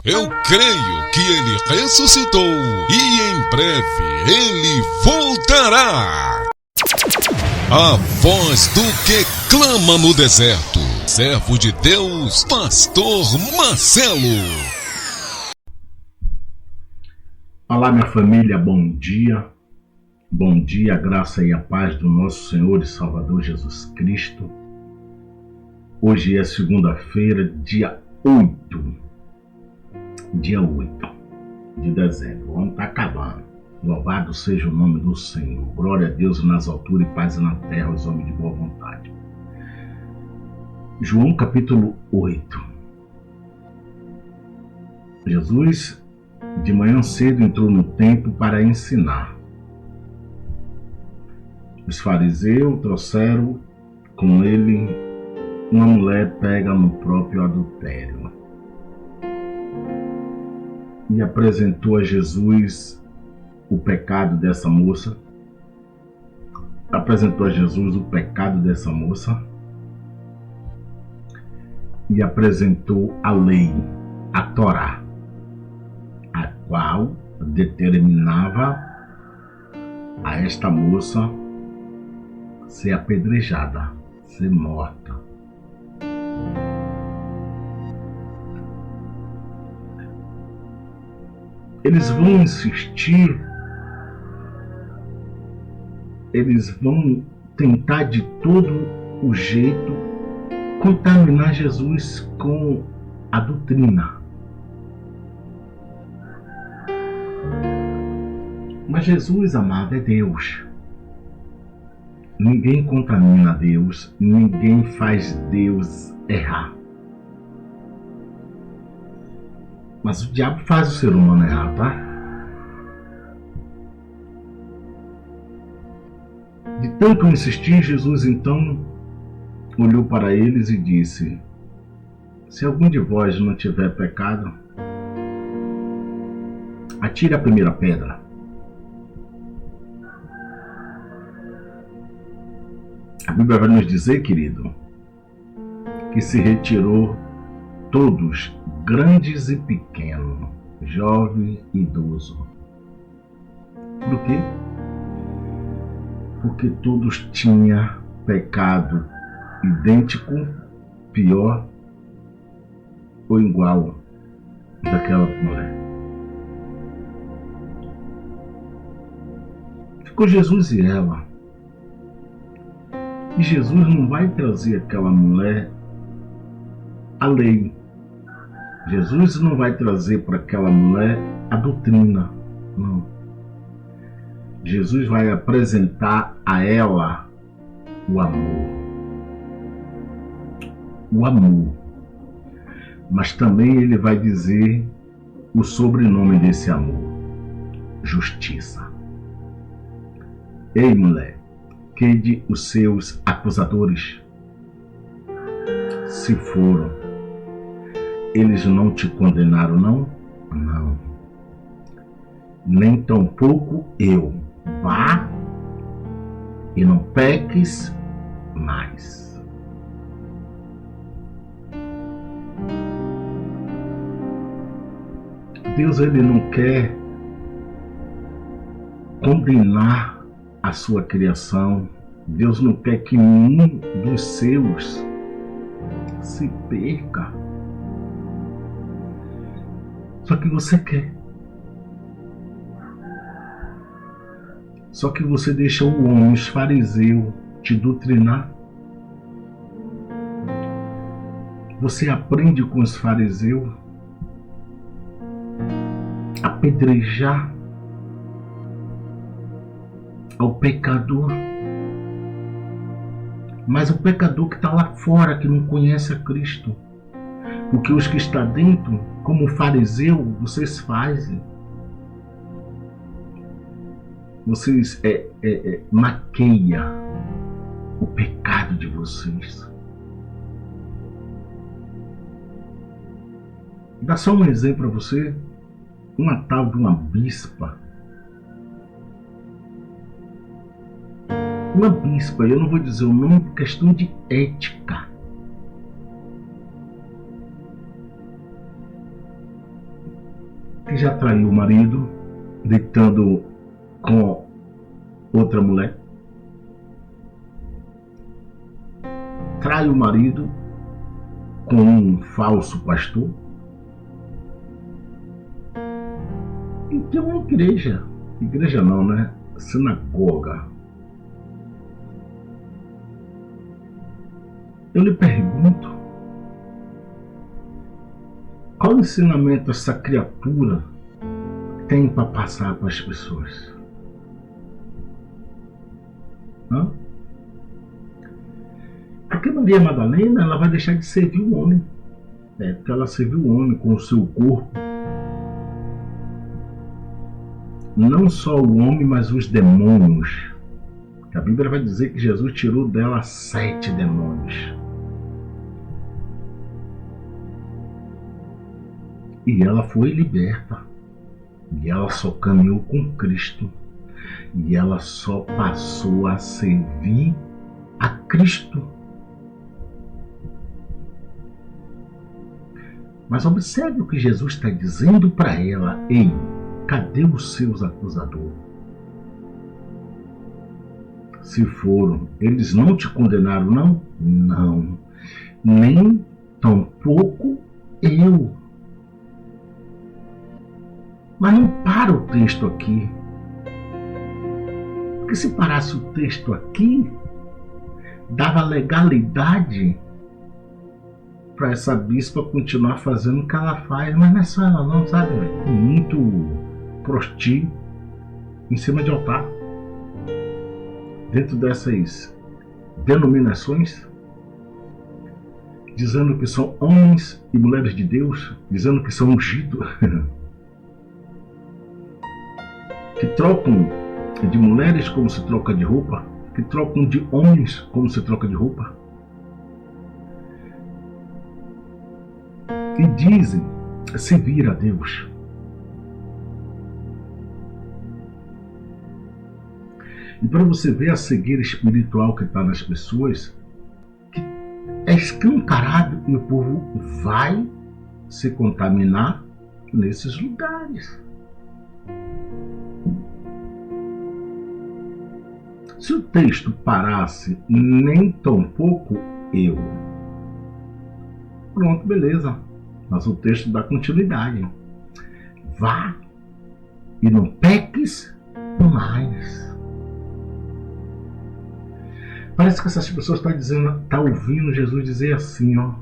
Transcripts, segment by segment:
Eu creio que ele ressuscitou e em breve ele voltará. A voz do que clama no deserto. Servo de Deus, Pastor Marcelo. Olá, minha família, bom dia. Bom dia, a graça e a paz do nosso Senhor e Salvador Jesus Cristo. Hoje é segunda-feira, dia 8 de dezembro. O ano está acabando. Louvado seja o nome do Senhor. Glória a Deus nas alturas e paz na terra aos homens de boa vontade. João capítulo 8. Jesus de manhã cedo entrou no templo para ensinar. Os fariseus trouxeram com ele uma mulher pega no próprio adultério e apresentou a Jesus o pecado dessa moça. Apresentou a Jesus o pecado dessa moça e apresentou a lei, a Torá, a qual determinava a esta moça ser apedrejada, ser morta. Eles vão insistir, eles vão tentar de todo o jeito contaminar Jesus com a doutrina. Mas Jesus, amado, é Deus. Ninguém contamina Deus, ninguém faz Deus errar. Mas o diabo faz o ser humano errar, tá? De tanto insistir, Jesus então olhou para eles e disse: se algum de vós não tiver pecado, atire a primeira pedra. A Bíblia vai nos dizer, querido, que se retirou todos, grandes e pequenos, jovem e idoso. Por quê? Porque todos tinham pecado idêntico, pior ou igual daquela mulher. Ficou Jesus e ela. E Jesus não vai trazer aquela mulher a lei. Jesus não vai trazer para aquela mulher a doutrina. Não. Jesus vai apresentar a ela o amor. O amor. Mas também ele vai dizer o sobrenome desse amor: justiça. Ei, mulher, quede os seus acusadores. Se foram, eles não te condenaram, não? Não. Nem tampouco eu. Vá e não peques mais. Deus, ele não quer condenar a sua criação. Deus não quer que nenhum dos seus se perca. Só que você quer. Só que você deixa o homem, os fariseus, te doutrinar. Você aprende com os fariseus a apedrejar ao pecador. Mas o pecador que está lá fora, que não conhece a Cristo. Porque os que estão dentro, como fariseu, vocês fazem. Vocês maqueiam o pecado de vocês. Dá só um exemplo para você. Uma tal de uma bispa. Uma bispa, eu não vou dizer o nome por questão de ética. que já traiu o marido, deitando com outra mulher? Trai o marido com um falso pastor? E tem uma igreja não, né? Sinagoga. Eu lhe pergunto, qual ensinamento essa criatura tem para passar para as pessoas? Hã? Porque Maria Madalena, ela vai deixar de servir o homem. Porque ela serviu o homem com o seu corpo. Não só o homem, mas os demônios. A Bíblia vai dizer que Jesus tirou dela 7 demônios. E ela foi liberta. E ela só caminhou com Cristo. E ela só passou a servir a Cristo. Mas observe o que Jesus está dizendo para ela. Ei, cadê os seus acusadores? Se foram, eles não te condenaram, não? Não. Nem tampouco eu. Mas não para o texto aqui. Porque se parasse o texto aqui, dava legalidade para essa bispa continuar fazendo o que ela faz. Mas não é só ela não, sabe? Tem muito prosti em cima de altar. Dentro dessas denominações, dizendo que são homens e mulheres de Deus, dizendo que são ungidos, que trocam de mulheres como se troca de roupa, que trocam de homens como se troca de roupa, e dizem servir a Deus. E para você ver a cegueira espiritual que está nas pessoas, que é escancarado e o povo vai se contaminar nesses lugares. Se o texto parasse nem tão pouco eu, pronto, beleza. Mas o texto dá continuidade. Vá e não peques mais. Parece que essas pessoas estão ouvindo Jesus dizer assim, ó: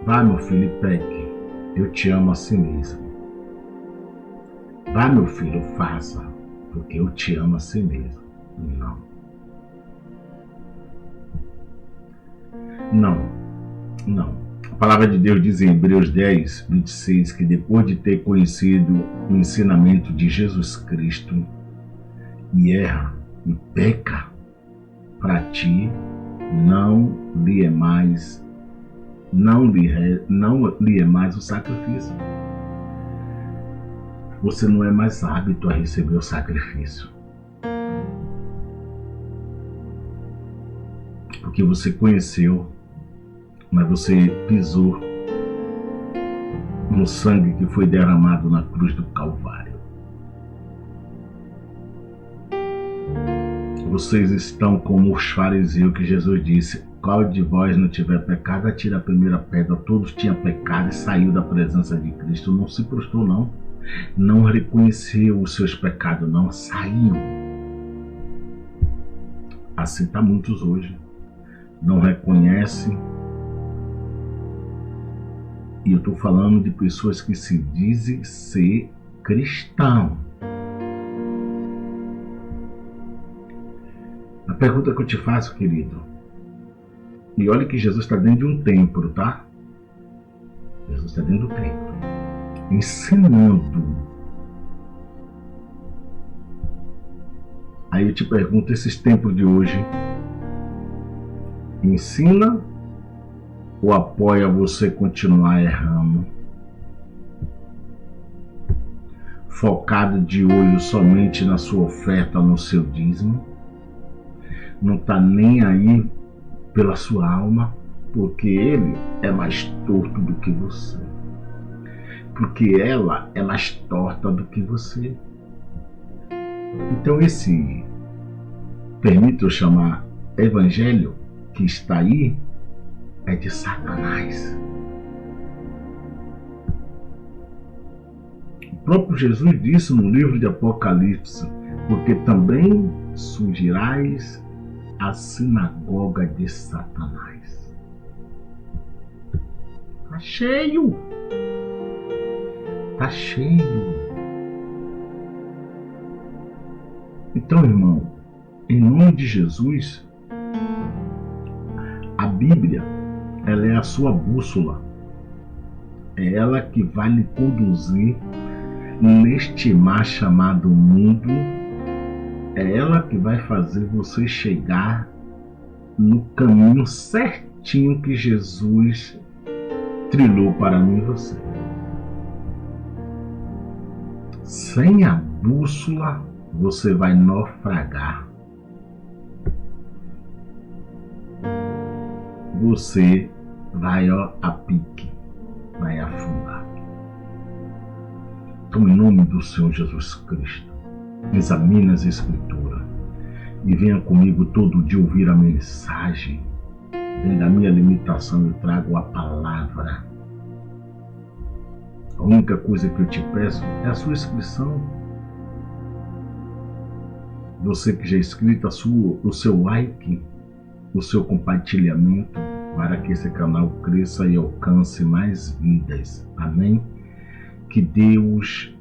vai, meu filho, e peque, eu te amo assim mesmo. Vai, meu filho, faça, porque eu te amo assim mesmo. Não. A palavra de Deus diz em Hebreus 10, 26, que depois de ter conhecido o ensinamento de Jesus Cristo, e erra e peca, para ti não lhe é mais o sacrifício. Você não é mais hábito a receber o sacrifício, porque você conheceu, mas você pisou no sangue que foi derramado na cruz do Calvário. Vocês estão como os fariseus, que Jesus disse: qual de vós não tiver pecado, atire a primeira pedra. Todos tinham pecado e saiu da presença de Cristo. Não se prostrou, não. Não reconheceu os seus pecados, não. Saiu. Assim está muitos hoje. Não reconhecem. E eu estou falando de pessoas que se dizem ser cristão. A pergunta que eu te faço, querido, e olha que Jesus está dentro de um templo, tá? Jesus está dentro do templo, ensinando. Aí eu te pergunto, esses templos de hoje, ensina ou apoia você continuar errando? Focado de olho somente na sua oferta, no seu dízimo? Não está nem aí pela sua alma, porque ele é mais torto do que você. porque ela é mais torta do que você. Então esse, permita eu chamar, evangelho que está aí, é de Satanás. O próprio Jesus disse no livro de Apocalipse: porque também surgirás a sinagoga de Satanás. Está cheio. Está cheio. Então, irmão, em nome de Jesus, a Bíblia, ela é a sua bússola. É ela que vai lhe conduzir neste mar chamado mundo. É ela que vai fazer você chegar no caminho certinho que Jesus trilhou para mim e você. Sem a bússola, você vai naufragar. Você vai a pique, vai afundar. Então, em nome do Senhor Jesus Cristo, examine as Escrituras e venha comigo todo dia ouvir a mensagem. Dentro da minha limitação eu trago a palavra. A única coisa que eu te peço é a sua inscrição. Você que já é inscrito, o seu like, o seu compartilhamento, para que esse canal cresça e alcance mais vidas. Amém? Que Deus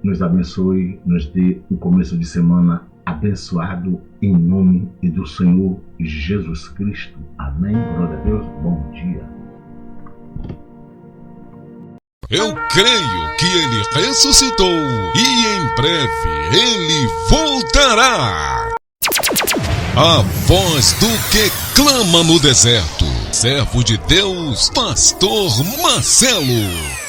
nos abençoe, nos dê um começo de semana abençoado em nome do Senhor Jesus Cristo. Amém? Glória a Deus. Bom dia. Eu creio que ele ressuscitou e em breve ele voltará. A voz do que clama no deserto. Servo de Deus, Pastor Marcelo.